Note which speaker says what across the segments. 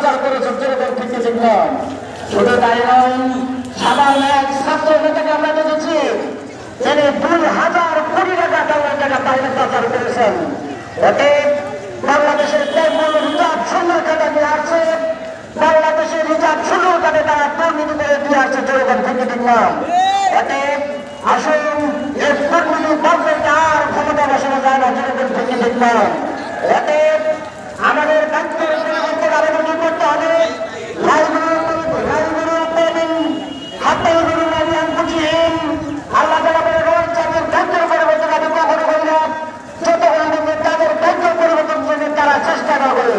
Speaker 1: অত্যাচার করেছে যেরকম থেকে দেখলাম। শুধু তাই নয়, সাধারণ এক ছাত্র নেতাকে আমরা দেখেছি তিনি ২,০০০ কোটি টাকা বাইরে পাচার করেছেন। এতে বাংলাদেশের তেমন রিজার্ভ শূন্যের খাতা নিয়ে আসছে, বাংলাদেশের রিজার্ভ শূন্যের খাতে তারা দুর্নীতি করে দিয়ে আসছে যেরকম থেকে দেখলাম। এতে আসুন এই দুর্নীতি বন্ধে আর ক্ষমতা বসানো যায় না যেরকম থেকে দেখলাম। এতে আমাদের দায়িত্বের পরিবর্তন আবেদন করতে হবে। আল্লাহ তাআলা বলে রোজ জাতির দায়িত্বের পরিবর্তন আমি কখনো করি না যতক্ষণ তাদের দায়িত্বের পরিবর্তন জন্য তারা চেষ্টা না করে।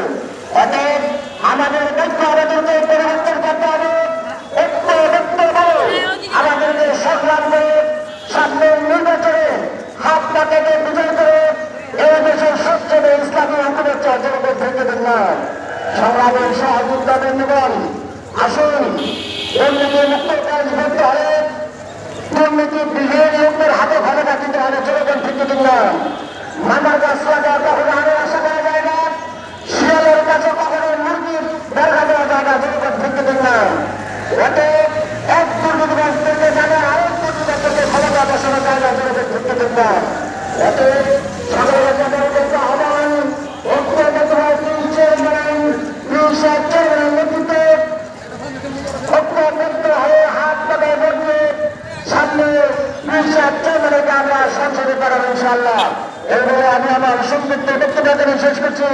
Speaker 1: অতএব আমাদের দায়িত্ব আমাদেরকে পরিবর্তন করতে হবে। একটু আমাদেরকে সংগ্রাম করে সামনের নির্বাচনে হাত পাতাকে বিজয় করে এই দেশের সবচেয়ে ইসলামী হুকুমের চর্চাকে ভেঙে দিন না। সংগ্রামের সহযোগিতাদের নিবেন। আসুন দুর্নীতি মুক্ত কাজ করতে হলে দুর্নীতি বিহীন লোকদের হাতে ক্ষমতা দিতে হলে যেরকম থেকে দিন না। মামার গাছ লাগা কখনো আরো আশা করা যায় না, শিয়ালের কাছে কখনো মুরগির দেখা দেওয়া যায় না যেরকম থেকে দিন না। এতে এক দুর্নীতিবাসদেরকে জানা আরেক দুর্নীতিবাসদেরকে ক্ষমতা বসানো যায় না যেরকম থেকে দিন না। এতে সাধারণ জনগণকে আহ্বান ঐক্যবদ্ধ চেয়ারম্যান নেতৃত্বে ঐক্যবদ্ধ হয়ে হাত পাতায় বসে সামনে চেয়ারম্যানকে আমরা সংসদে করাবো ইনশাআল্লাহ। এইভাবে আমি আমার সংক্ষিপ্ত বক্তব্য শেষ করছি।